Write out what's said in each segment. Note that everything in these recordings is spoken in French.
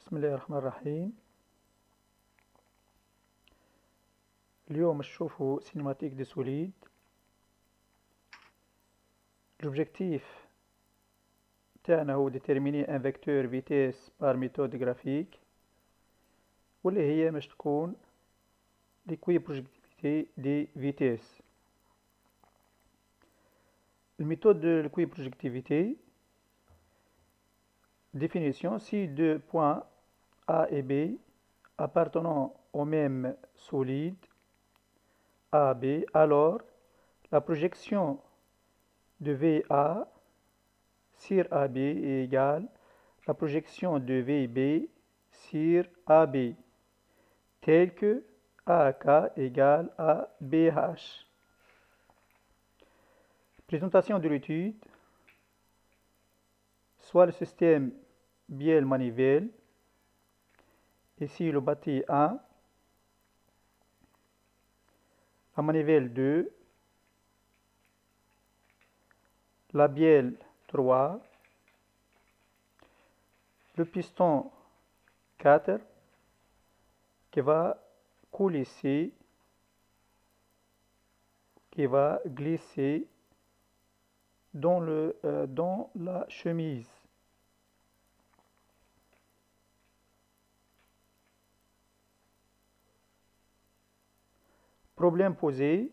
بسم الله الرحمن الرحيم. اليوم نشوفوا سينماتيك دي سوليد. l'objectif تاعنا هو déterminer un vecteur vitesse par méthode graphique واللي هي باش تكون l'équiprojectivité des vitesses. الميثode de l'équiprojectivité, définition: si deux points A et B appartenant au même solide AB, alors la projection de VA sur AB est égale la projection de VB sur AB, telle que AK égale à BH. Présentation de l'étude: soit le système bielle-manivelle, ici le bâti 1, la manivelle 2, la bielle 3, le piston 4 qui va coulisser, qui va glisser dans la chemise. Problème posé: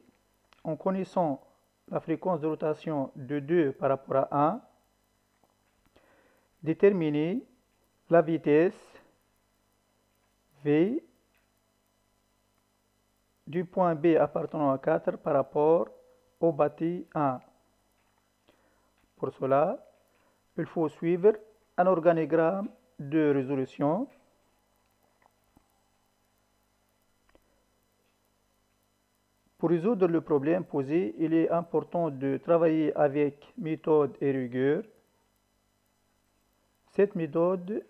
en connaissant la fréquence de rotation de 2 par rapport à 1, déterminer la vitesse V du point B appartenant à 4 par rapport au bâti 1. Pour cela, il faut suivre un organigramme de résolution. Pour résoudre le problème posé, il est important de travailler avec méthode et rigueur. Cette méthode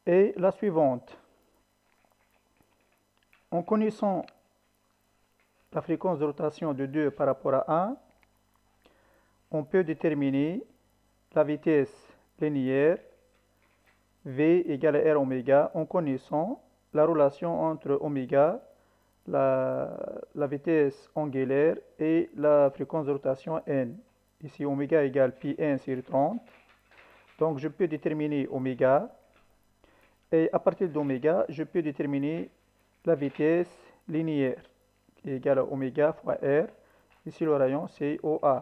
est la suivante. En connaissant la fréquence de rotation de 2 par rapport à 1, on peut déterminer la vitesse linéaire V égale à R oméga en connaissant la relation entre oméga, la vitesse angulaire et la fréquence de rotation n. Ici oméga égale pi n sur 30. Donc je peux déterminer oméga et à partir d'oméga, je peux déterminer la vitesse linéaire qui est égale à oméga fois R. Ici le rayon c'est OA.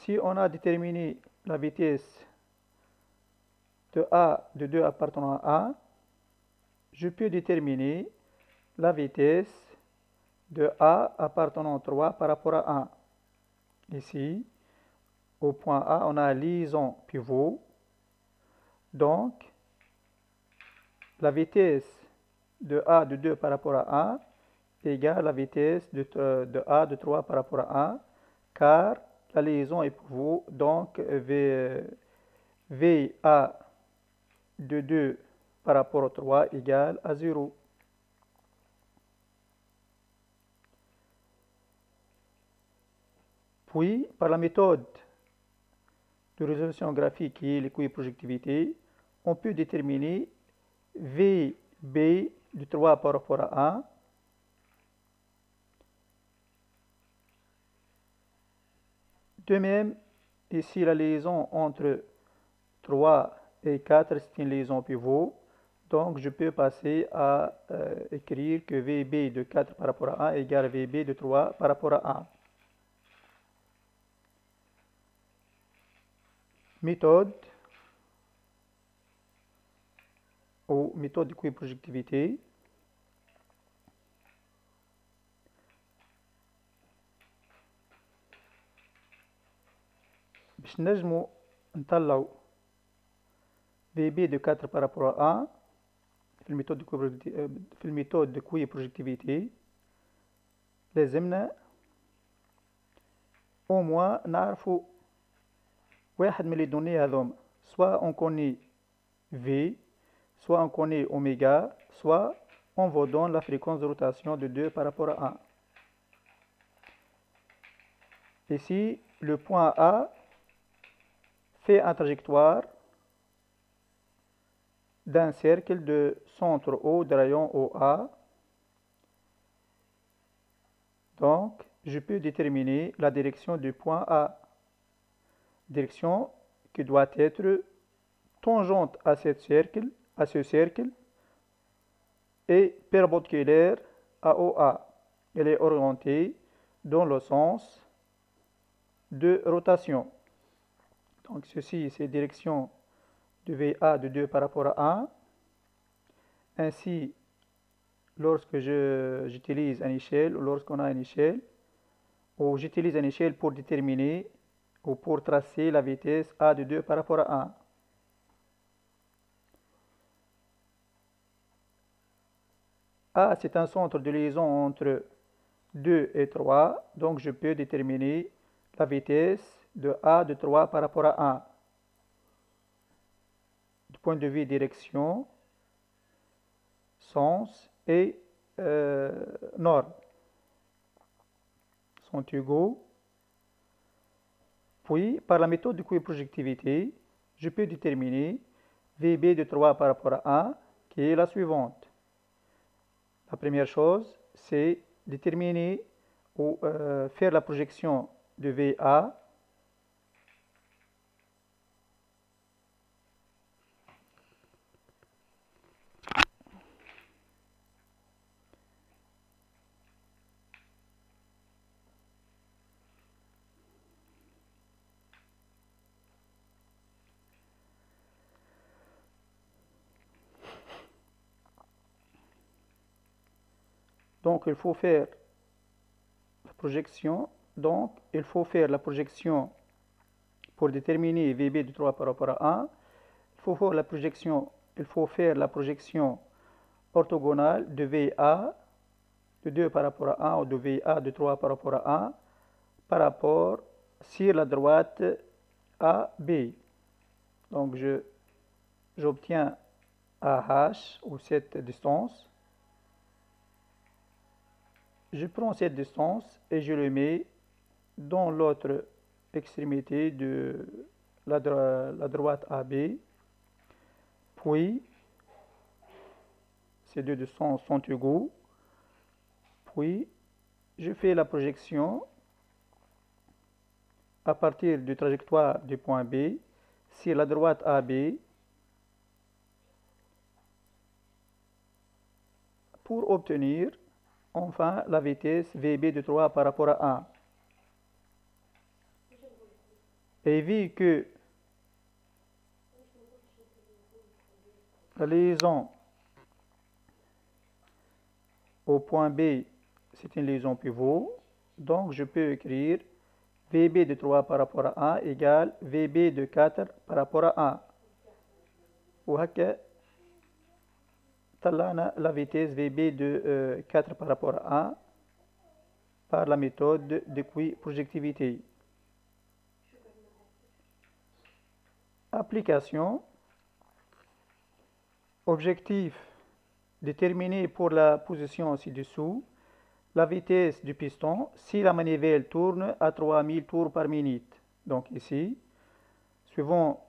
Si on a déterminé la vitesse de A de 2 appartenant à 1, je peux déterminer la vitesse de A appartenant à 3 par rapport à 1. Ici, au point A, on a liaison pivot. Donc, la vitesse de A de 2 par rapport à 1 égale la vitesse de A de 3 par rapport à 1, car la liaison est pivot, donc VA de 2 par rapport à 3 égale à 0. Puis, par la méthode de résolution graphique qui est l'équiprojectivité, on peut déterminer VB de 3 par rapport à 1 de même. Ici, la liaison entre 3 et 4, c'est une liaison pivot. Donc, je peux passer à écrire que VB de 4 par rapport à 1 égale VB de 3 par rapport à 1. Méthode ou méthode d'équiprojectivité. باش نجمو نطلعو VB de 4 par rapport à 1 في الميثود d'équiprojectivité لازمنا au moins نعرفو واحد من les données هذوما. Soit on connaît V, soit on connaît oméga, soit on vous donne la fréquence de rotation de 2 par rapport à 1. Ici, le point A fait une trajectoire d'un cercle de centre O de rayon OA. Donc, je peux déterminer la direction du point A. Direction qui doit être tangente à ce cercle et perpendiculaire à OA. Elle est orientée dans le sens de rotation. Donc, ceci, c'est direction de VA de 2 par rapport à 1. Ainsi, lorsque j'utilise une échelle, ou lorsqu'on a une échelle, ou j'utilise une échelle pour déterminer ou pour tracer la vitesse A de 2 par rapport à 1. A, c'est un centre de liaison entre 2 et 3, donc je peux déterminer la vitesse de A de 3 par rapport à 1. Du point de vue direction, sens et norme sont égaux. Puis, par la méthode de coprojectivité, je peux déterminer VB de 3 par rapport à 1, qui est la suivante. La première chose, c'est déterminer ou faire la projection de VA Donc, il faut faire la projection. Donc, il faut faire la projection pour déterminer VB de 3 par rapport à 1. Il faut faire la projection orthogonale de VA de 2 par rapport à 1 ou de VA de 3 par rapport à 1 par rapport sur la droite AB. Donc, j'obtiens AH ou cette distance. Je prends cette distance et je le mets dans l'autre extrémité de la droite AB. Puis, ces deux distances sont égaux. Puis, je fais la projection à partir du trajectoire du point B sur la droite AB pour obtenir enfin la vitesse VB de 3 par rapport à 1. Et vu que la liaison au point B, c'est une liaison pivot, donc je peux écrire VB de 3 par rapport à 1 égale VB de 4 par rapport à 1. وهكا طلعنا la vitesse VB de 4 par rapport à 1 par la méthode de coprojectivité. Application. Objectif. Déterminer pour la position ci-dessous la vitesse du piston si la manivelle tourne à 3000 tours par minute. Donc ici, suivant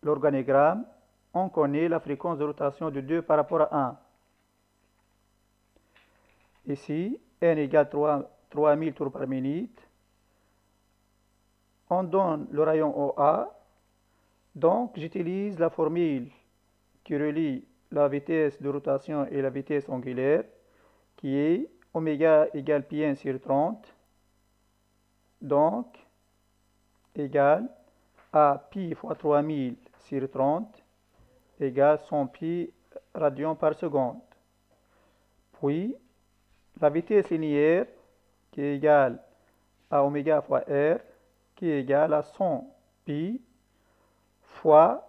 l'organigramme, on connaît la fréquence de rotation de 2 par rapport à 1. Ici, n égale 3000 tours par minute. On donne le rayon OA. Donc, j'utilise la formule qui relie la vitesse de rotation et la vitesse angulaire, qui est oméga égale pi1 sur 30. Donc, égale à pi fois 3000 sur 30 égale 100 pi radians par seconde. Puis, la vitesse linéaire qui est égale à oméga fois r qui est égale à 100 pi fois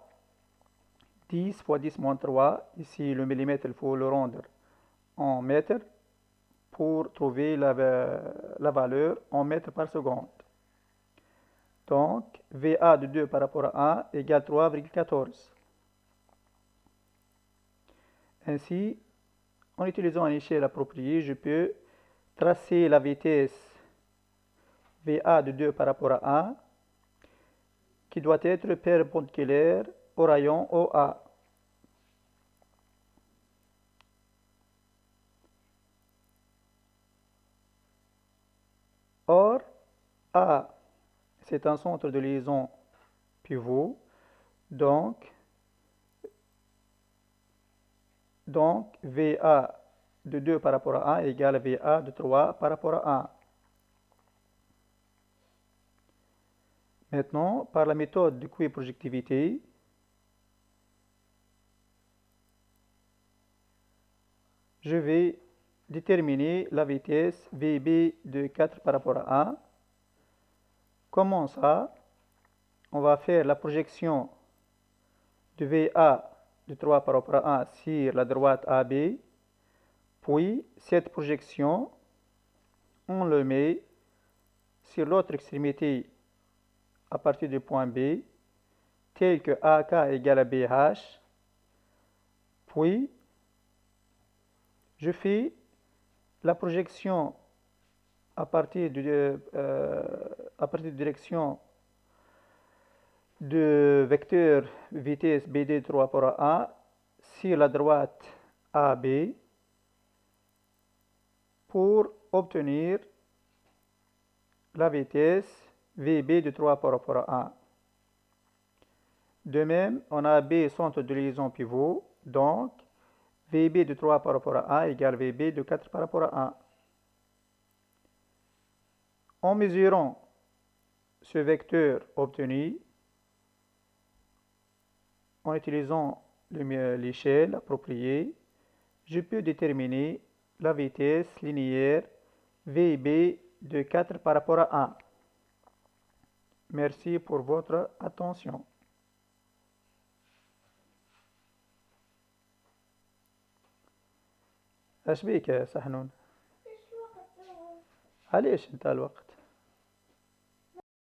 10 fois 10 moins 3. Ici, le millimètre, il faut le rendre en mètres pour trouver la valeur en mètres par seconde. Donc, VA de 2 par rapport à 1 égale 3,14. Ainsi, en utilisant une échelle appropriée, je peux tracer la vitesse VA de 2 par rapport à A, qui doit être perpendiculaire au rayon OA. Or, A, c'est un centre de liaison pivot, donc VA de 2 par rapport à A égale VA de 3 par rapport à A. Maintenant, par la méthode de coprojectivité, je vais déterminer la vitesse VB de 4 par rapport à A. Comment ça? On va faire la projection de VA de 3 par rapport à A sur la droite AB. Puis, cette projection, on le met sur l'autre extrémité à partir du point B, tel que AK égale à BH. Puis, je fais la projection à partir de direction de vecteur vitesse BD de 3 par rapport à A sur la droite AB pour obtenir la vitesse VB de 3 par rapport à A. De même, on a B centre de liaison pivot, donc VB de 3 par rapport à A égale VB de 4 par rapport à A. En mesurant ce vecteur obtenu, en utilisant l'échelle appropriée, je peux déterminer la vitesse linéaire VB de 4 par rapport à A. Merci pour votre attention. ايش بيك يا سحنون؟ علاش انت الوقت؟